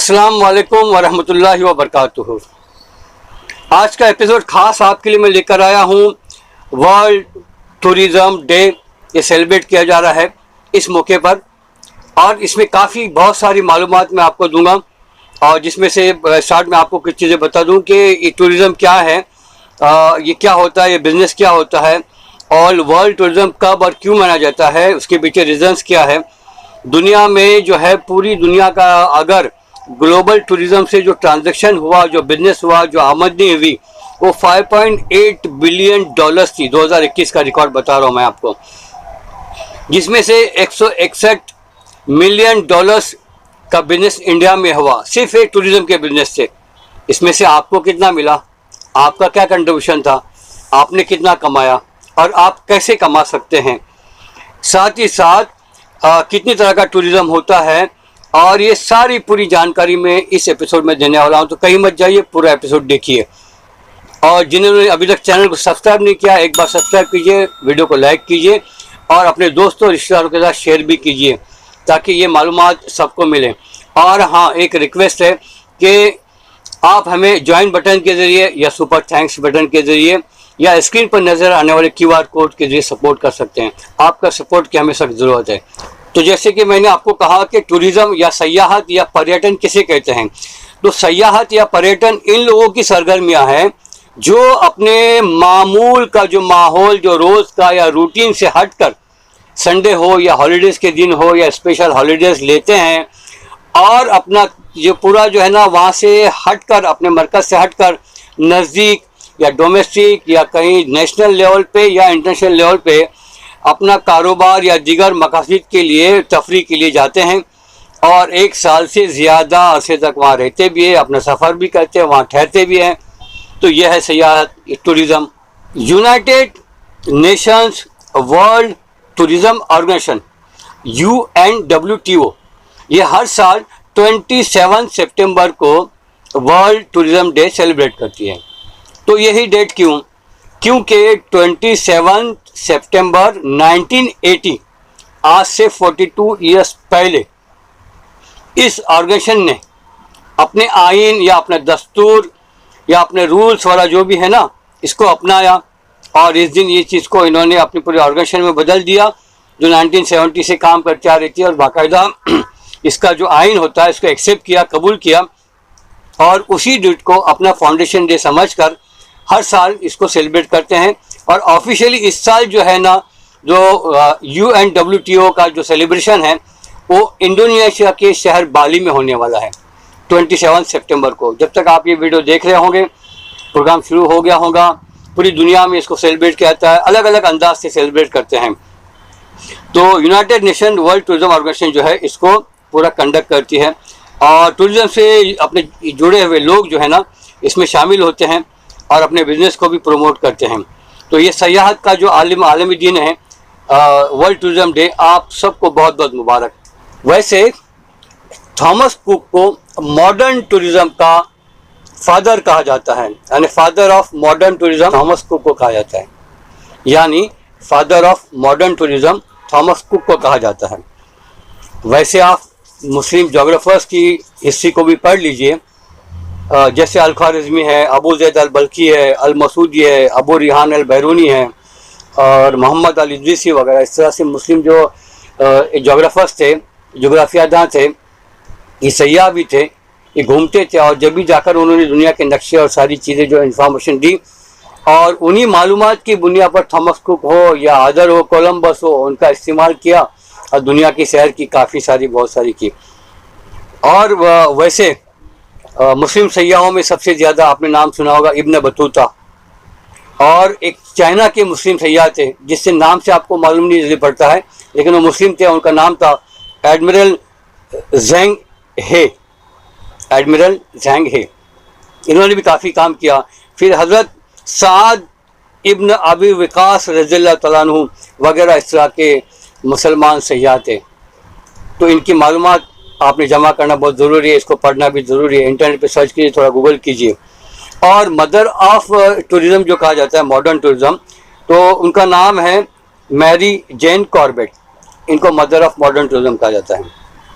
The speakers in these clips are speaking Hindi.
अस्सलाम वालेकुम वरहमतुल्लाहि वबरकातुहू। आज का एपिसोड खास आपके लिए मैं लेकर आया हूँ। वर्ल्ड टूरिज़्म डे ये सेलिब्रेट किया जा रहा है इस मौके पर, और इसमें बहुत सारी मालूमात मैं आपको दूंगा। और जिसमें से स्टार्ट में आपको कुछ चीज़ें बता दूं कि ये टूरिज़्म क्या है, ये क्या होता है, ये बिज़नेस क्या होता है, और वर्ल्ड टूरिज़्म कब और क्यों मनाया जाता है, उसके पीछे रीजंस क्या है। दुनिया में जो है, पूरी दुनिया का अगर ग्लोबल टूरिज़्म से जो ट्रांजैक्शन हुआ, जो बिजनेस हुआ, जो आमदनी हुई, वो $5.8 बिलियन थी। 2021 का रिकॉर्ड बता रहा हूँ मैं आपको, जिसमें से $161 मिलियन का बिजनेस इंडिया में हुआ, सिर्फ एक टूरिज़्म के बिजनेस से। इसमें से आपको कितना मिला, आपका क्या कंट्रीब्यूशन था, आपने कितना कमाया और आप कैसे कमा सकते हैं, साथ ही साथ कितनी तरह का टूरिज़्म होता है, और ये सारी पूरी जानकारी मैं इस एपिसोड में देने वाला हूँ। तो कहीं मत जाइए, पूरा एपिसोड देखिए। और जिन्होंने अभी तक चैनल को सब्सक्राइब नहीं किया, एक बार सब्सक्राइब कीजिए, वीडियो को लाइक कीजिए और अपने दोस्तों रिश्तेदारों के साथ शेयर भी कीजिए, ताकि ये मालूमात सबको मिले। और हाँ, एक रिक्वेस्ट है कि आप हमें ज्वाइन बटन के ज़रिए या सुपर थैंक्स बटन के ज़रिए या स्क्रीन पर नज़र आने वाले QR कोड के ज़रिए सपोर्ट कर सकते हैं। आपका सपोर्ट की हमें सख्त ज़रूरत है। तो जैसे कि मैंने आपको कहा कि टूरिज़्म या सयाहत या पर्यटन किसे कहते हैं, तो सयाहत या पर्यटन इन लोगों की सरगर्मियां हैं जो अपने मामूल का जो माहौल, जो रोज़ का या रूटीन से हटकर, संडे हो या हॉलीडेज़ के दिन हो या स्पेशल हॉलीडेज़ लेते हैं, और अपना जो पूरा जो है ना, वहाँ से हटकर, अपने मरकज़ से हटकर नज़दीक या डोमेस्टिक या कहीं नेशनल लेवल पे या इंटरनेशनल लेवल पे अपना कारोबार या दीगर मकासद के लिए, तफरी के लिए जाते हैं, और एक साल से ज़्यादा अरसे तक वहाँ रहते भी हैं, अपना सफ़र भी करते हैं, वहाँ ठहरते भी हैं। तो यह है सयाहत, tourism. United Nations World Tourism Organization UNWTO ये हर साल 27 सितंबर को वर्ल्ड टूरिज़्म डे सेलिब्रेट करती है। तो यही डेट क्यों? क्योंकि 27 सितंबर 1980, आज से 42 ईयर्स पहले, इस ऑर्गेनाइजेशन ने अपने आइन या अपना दस्तूर या अपने रूल्स वाला जो भी है ना, इसको अपनाया, और इस दिन ये चीज़ को इन्होंने अपनी पूरे ऑर्गेनाइजेशन में बदल दिया, जो 1970 से काम करती आ रही थी, और बाकायदा इसका जो आइन होता है इसको एक्सेप्ट किया, कबूल किया, और उसी डेट को अपना फाउंडेशन डे समझकर हर साल इसको सेलिब्रेट करते हैं। और ऑफिशियली इस साल जो है ना, जो UNWTO का जो सेलिब्रेशन है वो इंडोनेशिया के शहर बाली में होने वाला है 27 सितंबर को। जब तक आप ये वीडियो देख रहे होंगे, प्रोग्राम शुरू हो गया होगा। पूरी दुनिया में इसको सेलिब्रेट किया जाता है, अलग अलग अंदाज से सेलिब्रेट करते हैं। तो United Nation World Tourism Organisation जो है इसको पूरा कंडक्ट करती है, और टूरिज़्म से अपने जुड़े हुए लोग जो है ना, इसमें शामिल होते हैं और अपने बिजनेस को भी प्रमोट करते हैं। तो ये सयाहत का जो आलमी दिन है, वर्ल्ड टूरिज़्म डे, आप सबको बहुत बहुत मुबारक। वैसे थॉमस कुक को मॉडर्न टूरिज़्म का फादर कहा जाता है, यानी father of modern tourism Thomas cook को कहा जाता है, यानी father of modern tourism Thomas cook को कहा जाता है। वैसे आप मुस्लिम जोग्राफर्स की हिस्ट्री को भी पढ़ लीजिए, जैसे अल-ख्वारिज़मी है, अबू ज़ैद अल-बल्खी है, अल-मसूदी है, अबू रिहान अल-बैरूनी है, और मोहम्मद अल-इद्रिसी वगैरह। इस तरह से मुस्लिम जो जोग्राफर्स थे, जोग्राफियादान थे, ये सयाह भी थे, ये घूमते थे, और जब भी जाकर उन्होंने दुनिया के नक्शे और सारी चीज़ें जो इन्फॉर्मेशन दी, और उन्हीं मालूमात की बुनियाद पर थॉमस कुक हो या अदर हो, कोलंबस हो, उनका इस्तेमाल किया और दुनिया की सैर की, बहुत सारी की। और वैसे मुस्लिम सयाहों में सबसे ज़्यादा आपने नाम सुना होगा इब्न बतूता, और एक चाइना के मुस्लिम सयाह थे जिससे नाम से आपको मालूम नहीं जल्दी पड़ता है, लेकिन वो मुस्लिम थे, उनका नाम था एडमिरल ज़ेंग हे। एडमिरल ज़ेंग हे, इन्होंने भी काफ़ी काम किया। फिर हज़रत साद इब्न अबी वक़ास रज़ियल्लाहु तआला अन्हु वगैरह इस तरह के मुसलमान सयाह थे। तो इनकी मालूमात आपने जमा करना बहुत ज़रूरी है, इसको पढ़ना भी ज़रूरी है। इंटरनेट पे सर्च कीजिए, थोड़ा गूगल कीजिए। और मदर ऑफ टूरिज़्म जो कहा जाता है, मॉडर्न टूरिज़्म, तो उनका नाम है मैरी जेन कॉर्बेट। इनको मदर ऑफ मॉडर्न टूरिज़्म कहा जाता है।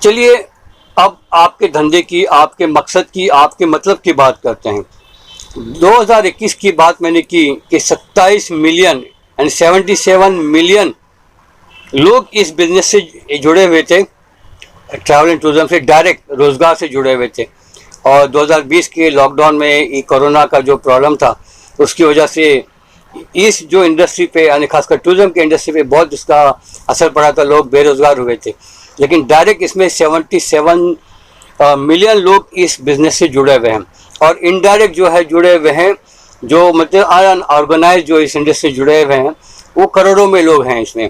चलिए अब आपके धंधे की, आपके मकसद की, आपके मतलब की बात करते हैं। 2021 की बात मैंने की कि 27 मिलियन एंड 77 मिलियन लोग इस बिजनेस से जुड़े हुए थे, ट्रैवल एंड टूरिज्म से डायरेक्ट रोजगार से जुड़े हुए थे। और 2020 के लॉकडाउन में ये कोरोना का जो प्रॉब्लम था उसकी वजह से इस जो इंडस्ट्री पे, यानी खासकर टूरिज्म की इंडस्ट्री पे बहुत इसका असर पड़ा था, लोग बेरोजगार हुए थे। लेकिन डायरेक्ट इसमें 77 मिलियन लोग इस बिजनेस से जुड़े हुए हैं, और इनडायरेक्ट जो है जुड़े हुए हैं, जो मतलब अनऑर्गेनाइज जो इस इंडस्ट्री से जुड़े हुए हैं, वो करोड़ों में लोग हैं इसमें।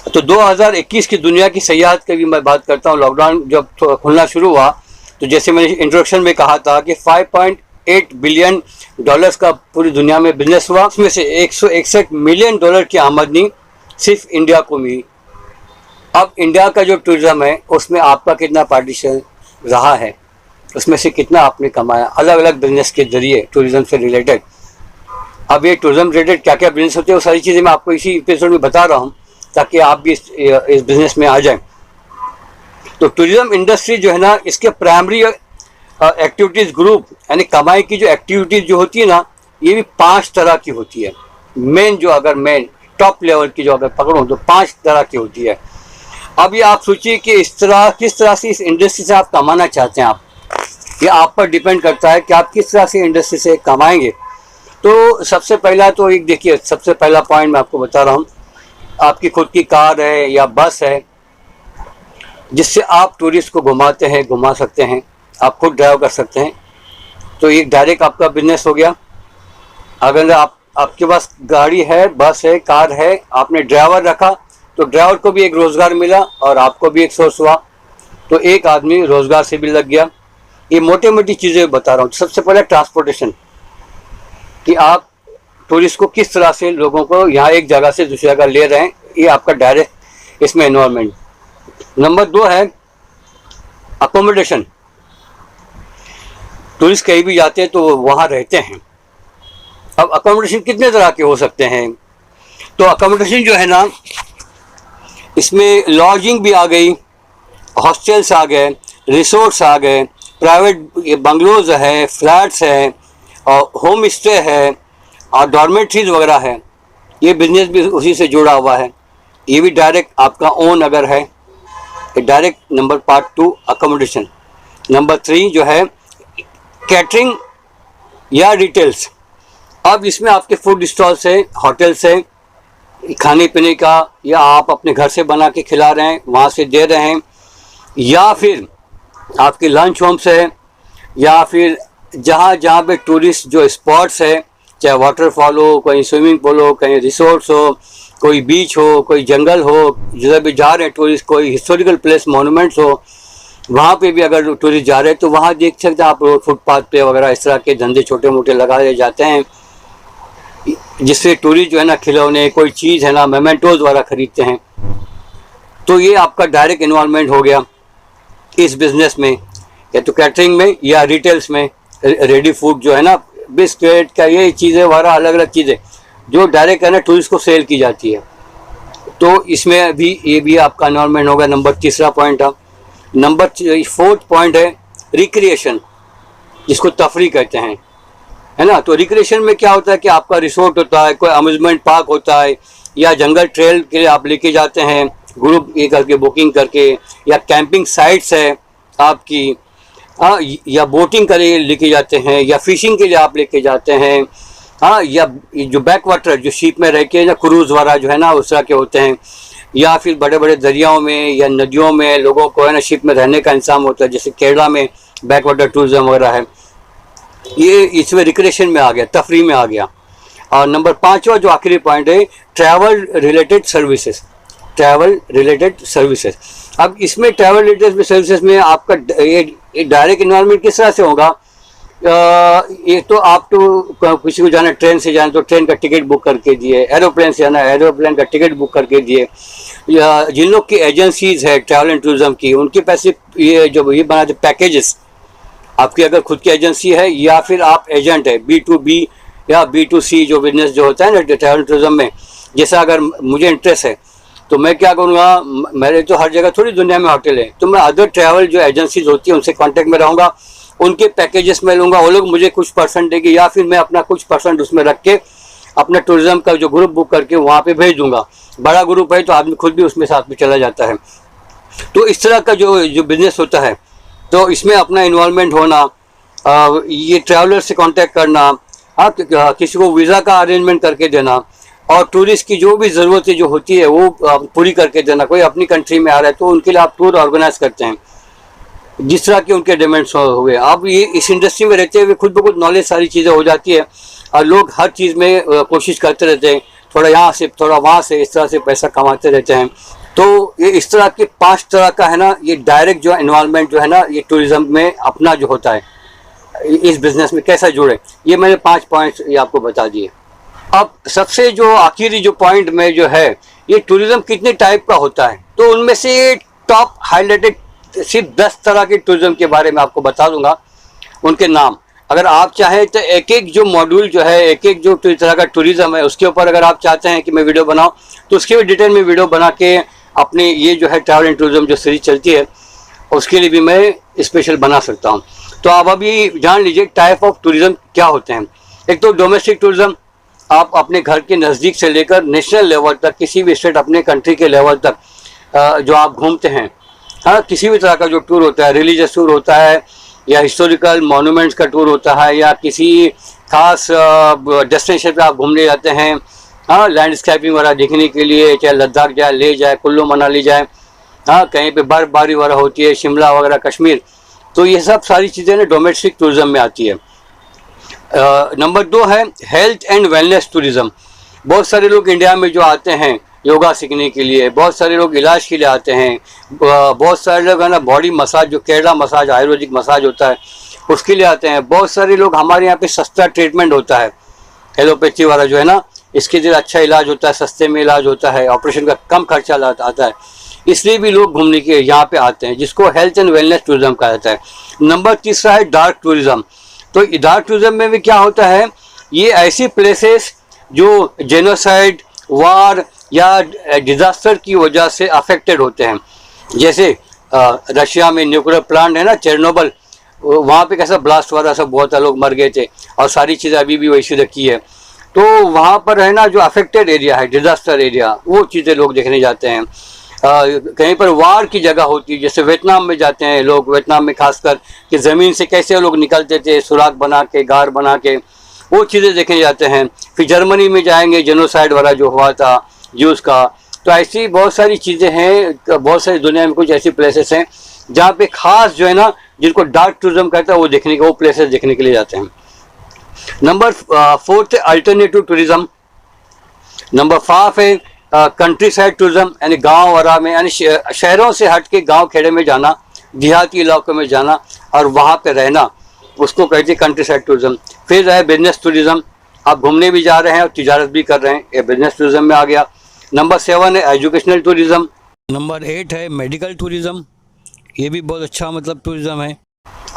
तो 2021 की दुनिया की सयाहत की भी मैं बात करता हूँ। लॉकडाउन जब खुलना शुरू हुआ तो जैसे मैंने इंट्रोडक्शन में कहा था कि 5.8 बिलियन डॉलर्स का पूरी दुनिया में बिजनेस हुआ। उसमें से 161 मिलियन डॉलर की आमदनी सिर्फ इंडिया को मिली। अब इंडिया का जो टूरिज्म है उसमें आपका कितना पार्टिशन रहा है, उसमें से कितना आपने कमाया अलग अलग बिजनेस के जरिए टूरिज्म से रिलेटेड। अब ये टूरिज्म रिलेटेड क्या क्या बिजनेस होते हैं वो सारी चीज़ें मैं आपको इसी एपिसोड में बता रहा हूँ ताकि आप भी इस बिजनेस में आ जाएं। तो टूरिज्म इंडस्ट्री जो है ना, इसके प्राइमरी एक्टिविटीज़ ग्रुप, यानी कमाई की जो एक्टिविटीज़ जो होती है ना, ये भी 5 तरह की होती है। मेन जो अगर मेन टॉप लेवल की जो अगर पकड़ो तो 5 तरह की होती है। अब ये आप सोचिए कि किस तरह से इस इंडस्ट्री से आप कमाना चाहते हैं। आप, ये आप पर डिपेंड करता है कि आप किस तरह से इंडस्ट्री से कमाएंगे। तो सबसे पहला तो एक देखिए, सबसे पहला पॉइंट मैं आपको बता रहा हूँ, आपकी खुद की कार है या बस है जिससे आप टूरिस्ट को घुमाते हैं, घुमा सकते हैं, आप खुद ड्राइव कर सकते हैं, तो एक डायरेक्ट आपका बिजनेस हो गया। अगर आपके पास गाड़ी है, बस है, कार है, आपने ड्राइवर रखा तो ड्राइवर को भी एक रोज़गार मिला और आपको भी एक सोर्स हुआ, तो एक आदमी रोज़गार से भी लग गया। ये मोटी मोटी चीज़ें बता रहा हूँ। सबसे पहले ट्रांसपोर्टेशन, कि आप टूरिस्ट को किस तरह से लोगों को यहाँ एक जगह से दूसरी जगह ले रहे हैं, ये आपका डायरेक्ट इसमें इन्वॉल्वमेंट। नंबर 2 है अकोमोडेशन। टूरिस्ट कहीं भी जाते हैं तो वो वहाँ रहते हैं। अब अकोमोडेशन कितने तरह के हो सकते हैं, तो अकोमोडेशन जो है ना, इसमें लॉजिंग भी आ गई, हॉस्टल्स आ गए, रिसोर्ट्स आ गए, प्राइवेट बंगलोज है, फ्लैट्स है, और होम स्टे है, और डॉर्मेट्रीज वगैरह है। ये बिजनेस भी उसी से जुड़ा हुआ है, ये भी डायरेक्ट आपका ओन अगर है, direct. Number part 2 accommodation. Number 3 जो है कैटरिंग या रिटेल्स। अब इसमें आपके फूड स्टॉल्स है, होटल्स है, खाने पीने का, या आप अपने घर से बना के खिला रहे हैं, वहाँ से दे रहे हैं, या फिर आपके लंच होम्स है, या फिर जहाँ पे टूरिस्ट जो स्पॉट्स है, चाहे वाटरफॉल हो, कहीं स्विमिंग पूल हो, कहीं रिसोर्ट्स हो, कोई बीच हो, कोई जंगल हो, जिधर भी जा रहे हैं टूरिस्ट, कोई हिस्टोरिकल प्लेस मोनूमेंट्स हो, वहाँ पे भी अगर टूरिस्ट जा रहे हैं तो वहाँ देख सकते हैं आप रोड फुटपाथ पे वगैरह इस तरह के धंधे छोटे मोटे लगाए जाते हैं, जिससे टूरिस्ट जो है ना खिलौने, कोई चीज़ है ना, मेमेंटोज वगैरह खरीदते हैं। तो ये आपका डायरेक्ट इन्वॉल्वमेंट हो गया इस बिज़नेस में, या तो कैटरिंग में या रिटेल्स में। रेडी फूड जो है ना, बिस्किट का ये चीज़ें वगैरह, अलग अलग चीज़ें जो डायरेक्ट है ना टूरिस्ट को सेल की जाती है, तो इसमें भी ये भी आपका इन्वॉल्वमेंट होगा। नंबर 3 पॉइंट है। नंबर 4 पॉइंट है रिक्रिएशन, जिसको तफरी कहते हैं, है ना। तो रिक्रिएशन में क्या होता है कि आपका रिसोर्ट होता है, कोई अम्यूजमेंट पार्क होता है, या जंगल ट्रेल के लिए आप लेके जाते हैं ग्रुप ये करके, बुकिंग करके, या कैंपिंग साइट्स है आपकी, या बोटिंग के लिए लेके जाते हैं, या फिशिंग के लिए आप लेके जाते हैं, या जो बैक वाटर जो शिप में रह के ना क्रूज़ वाला जो है ना उस तरह के होते हैं, या फिर बड़े बड़े दरियाओं में या नदियों में लोगों को है ना शिप में रहने का इंतजाम होता है, जैसे केरला में बैक वाटर टूरिज्म वगैरह है। ये इसमें रिक्रिएशन में आ गया, तफरी में आ गया। और नंबर 5वां जो आखिरी पॉइंट है travel related services. Travel related services, अब इसमें ट्रैवल रिलेटेड सर्विसेज में आपका ये डायरेक्ट इन्वॉल्वमेंट किस तरह से होगा। एक तो आप तो किसी को जाना, ट्रेन से जाना तो ट्रेन का टिकट बुक करके दिए, एरोप्लेन से जाना एरोप्लेन का टिकट बुक करके दिए, या जिन लोग की एजेंसीज है ट्रैवल एंड टूरिज्म की, उनके पैसे ये जो ये बनाते पैकेजेस, आपकी अगर खुद की एजेंसी है या फिर आप एजेंट है, B2B या B2C जो बिजनेस जो होता है ना ट्रैवल टूरिज्म में, जैसा अगर मुझे इंटरेस्ट है तो मैं क्या करूँगा, मेरे तो हर जगह थोड़ी दुनिया में होटल है, तो मैं अदर ट्रैवल जो एजेंसीज होती है उनसे कांटेक्ट में रहूँगा, उनके पैकेजेस में लूँगा, वो लोग मुझे कुछ परसेंट देंगे या फिर मैं अपना कुछ परसेंट उसमें रख के अपना टूरिज्म का जो ग्रुप बुक करके वहाँ पे भेज दूँगा। बड़ा ग्रुप है तो आदमी खुद भी उसमें साथ में चला जाता है। तो इस तरह का जो बिजनेस होता है, तो इसमें अपना इन्वॉल्वमेंट होना, ये ट्रैवलर से कांटेक्ट करना, हाँ, किसी को वीज़ा का अरेंजमेंट करके देना और टूरिस्ट की जो भी ज़रूरतें जो होती है वो पूरी करके देना। कोई अपनी कंट्री में आ रहा है तो उनके लिए आप टूर ऑर्गेनाइज करते हैं जिस तरह के उनके डिमांड्स हुए। अब ये इस इंडस्ट्री में रहते हुए खुद ब खुद नॉलेज सारी चीज़ें हो जाती है और लोग हर चीज़ में कोशिश करते रहते हैं, थोड़ा यहाँ से थोड़ा वहाँ से, इस तरह से पैसा कमाते रहते हैं। तो ये इस तरह के 5 तरह का है ना, ये डायरेक्ट जो इन्वॉल्वमेंट जो है ना, ये टूरिज्म में अपना जो होता है इस बिज़नेस में कैसा जुड़े, ये मैंने 5 पॉइंट्स ये आपको बता दिए। अब सबसे जो आखिरी जो पॉइंट में जो है, ये टूरिज्म कितने टाइप का होता है, तो उनमें से टॉप हाईलाइटेड सिर्फ 10 तरह के टूरिज्म के बारे में आपको बता दूंगा, उनके नाम। अगर आप चाहें तो एक एक जो मॉड्यूल जो है, एक एक जो तरह का टूरिज्म है उसके ऊपर अगर आप चाहते हैं कि मैं वीडियो बनाऊं तो उसके भी डिटेल में वीडियो बना के अपने ये जो है ट्रैवल एंड टूरिज्म जो सीरीज चलती है उसके लिए भी मैं स्पेशल बना सकता हूँ। तो आप अभी जान लीजिए टाइप ऑफ टूरिज्म क्या होते हैं। एक तो डोमेस्टिक टूरिज्म, आप अपने घर के नज़दीक से लेकर नेशनल लेवल तक, किसी भी स्टेट अपने कंट्री के लेवल तक जो आप घूमते हैं, हाँ, किसी भी तरह का जो टूर होता है, रिलीजियस टूर होता है या हिस्टोरिकल मॉन्यूमेंट्स का टूर होता है या किसी खास डेस्टिनेशन पे आप घूमने जाते हैं, हाँ, लैंडस्केपिंग वगैरह देखने के लिए, चाहे लद्दाख जाए, ले जाए, कुल्लू मनाली जाए, हाँ, कहीं पे बर्फबारी वगैरह होती है, शिमला वगैरह, कश्मीर, तो ये सब सारी चीज़ें ना डोमेस्टिक टूरिज्म में आती है। नंबर 2 है हेल्थ एंड वेलनेस टूरिज्म। बहुत सारे लोग इंडिया में जो आते हैं योगा सीखने के लिए, बहुत सारे लोग इलाज के लिए आते हैं, बहुत सारे लोग है ना बॉडी मसाज, जो केरला मसाज आयुर्वेदिक मसाज होता है उसके लिए आते हैं। बहुत सारे लोग, हमारे यहाँ पे सस्ता ट्रीटमेंट होता है, एलोपैथी वाला जो है ना, इसके लिए अच्छा इलाज होता है, सस्ते में इलाज होता है, ऑपरेशन का कम खर्चा आता है, इसलिए भी लोग घूमने के यहाँ पे आते हैं, जिसको हेल्थ एंड वेलनेस टूरिज्म कहा जाता है। नंबर 3 है डार्क टूरिज्म। तो डार्क टूरिज्म में भी क्या होता है, ये ऐसी प्लेसेस जो जेनोसाइड, वार या डिजास्टर की वजह से अफेक्टेड होते हैं। जैसे रशिया में न्यूक्लियर प्लांट है ना, चेरनोबिल, वहाँ पे कैसा ब्लास्ट हुआ था, सब बहुत लोग मर गए थे और सारी चीज़ें अभी भी वैसी रखी है। तो वहाँ पर है ना जो अफेक्टेड एरिया है, डिजास्टर एरिया, वो चीज़ें लोग देखने जाते हैं। कहीं पर वार की जगह होती है, जैसे वियतनाम में जाते हैं लोग, वियतनाम में खासकर कि ज़मीन से कैसे लोग निकलते थे, सुराख बना के, गार बना के, वो चीज़ें देखने जाते हैं। फिर जर्मनी में जाएंगे, जेनोसाइड वाला जो हुआ था ज्यूज का। तो ऐसी बहुत सारी चीज़ें हैं, बहुत सारी दुनिया में कुछ ऐसी प्लेसेस हैं जहाँ पे खास जो है ना, जिनको डार्क टूरिज्म कहता है, वो देखने के, वो प्लेसेस देखने के लिए जाते हैं। नंबर 4 है अल्टरनेटिव टूरिज्म। नंबर 5 है कंट्री साइड टूरिज्म, यानी गाँव वगैरह में, यानी शहरों से हट के गाँव खेड़े में जाना, देहाती इलाकों में जाना और वहाँ पे रहना, उसको कहते हैं कंट्री साइड टूरिज्म। फिर है बिजनेस टूरिज्म, आप घूमने भी जा रहे हैं और तिजारत भी कर रहे हैं, ये बिजनेस टूरिज्म में आ गया। नंबर 7 है एजुकेशनल टूरिज्म। नंबर 8 है मेडिकल टूरिज्म, ये भी बहुत अच्छा मतलब टूरिज्म है।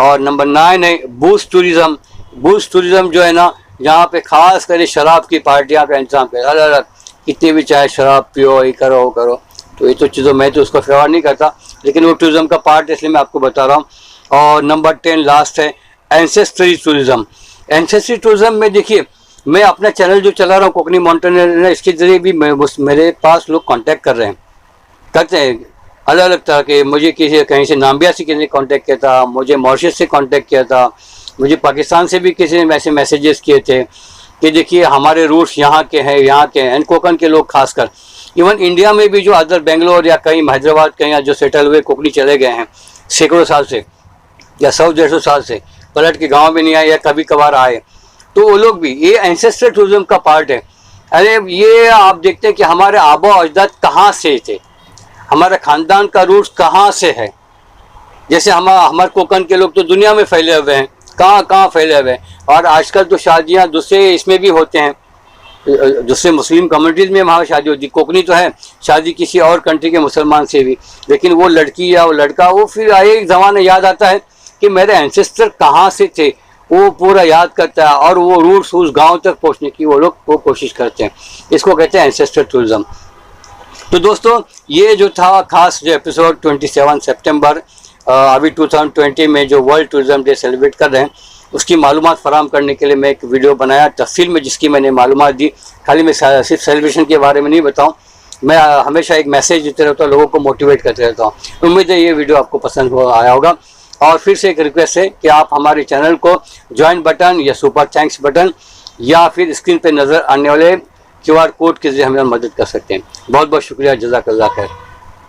और नंबर 9 है बूस्ट टूरिज्म। बूस्ट टूरिज्म जो है ना, यहाँ पे खास कर शराब की पार्टियाँ का इंतजाम कर, अलग अलग कितनी भी चाहे शराब पियो, ये करो वो करो। तो ये तो चीज़ों, मैं तो उसको फेवर नहीं करता, लेकिन वो टूरिज्म का पार्ट है, इसलिए मैं आपको बता रहा हूँ। और नंबर 10 लास्ट है एंसेस्ट्री टूरिज्म। एंसेस्ट्री टूरिज्म में देखिए, मैं अपना चैनल जो चला रहा हूँ कोकनी माउंटेनियर, इसके ज़रिए भी मेरे पास लोग कांटेक्ट कर रहे हैं, करते हैं अलग अलग तरह के। मुझे किसी कहीं से नाम्बिया से किसी ने कांटेक्ट किया था, मुझे मॉरिशस से कांटेक्ट किया था, मुझे पाकिस्तान से भी किसी ने वैसे मैसेजेस किए थे कि देखिए हमारे रूट्स यहाँ के हैं, यहाँ के हैं, एंड कोकन के लोग खासकर। इवन इंडिया में भी जो अदर बेंगलोर या कहीं हैदराबाद कहीं जो सेटल हुए कोकनी चले गए हैं सैकड़ों साल से या 100-150 साल से, पलट के गाँव में नहीं आए या कभी कभार आए, तो वो लोग भी, ये एंसेस्टर टूरिज्म का पार्ट है। अरे ये आप देखते हैं कि हमारे आबा अजदाद कहाँ से थे, हमारा ख़ानदान का रूट्स कहाँ से है। जैसे हमारे कोकन के लोग तो दुनिया में फैले हुए हैं, कहाँ कहाँ फैले हुए हैं। और आजकल तो शादियाँ दूसरे इसमें भी होते हैं, दूसरे मुस्लिम कम्युनिटीज़ में वहाँ शादी होती है। कोकनी तो है शादी किसी और कंट्री के मुसलमान से भी, लेकिन वो लड़की या वो लड़का, वो फिर एक ज़माना याद आता है कि मेरे एंसेस्टर कहाँ से थे, वो पूरा याद करता है और वो रूट्स उस गांव तक पहुंचने की वो लोग वो कोशिश करते हैं। इसको कहते हैं एंसेस्टर टूरिज्म। तो दोस्तों ये जो था खास जो एपिसोड 27 सितंबर अभी 2020 में जो वर्ल्ड टूरिज्म डे सेलिब्रेट कर रहे हैं उसकी मालूमात फराहम करने के लिए मैं एक वीडियो बनाया तफसील में, जिसकी मैंने मालूमात दी। खाली मैं सिर्फ सेलिब्रेशन के बारे में नहीं बताऊं, मैं हमेशा एक मैसेज देते रहता हूँ, लोगों को मोटिवेट करते रहता हूँ। उम्मीद है ये वीडियो आपको पसंद आया होगा। और फिर से एक रिक्वेस्ट है कि आप हमारे चैनल को ज्वाइन बटन या सुपर थैंक्स बटन या फिर स्क्रीन पर नज़र आने वाले QR कोड के जरिए हमें मदद कर सकते हैं। बहुत बहुत शुक्रिया, जज़ाकल्लाह खैर।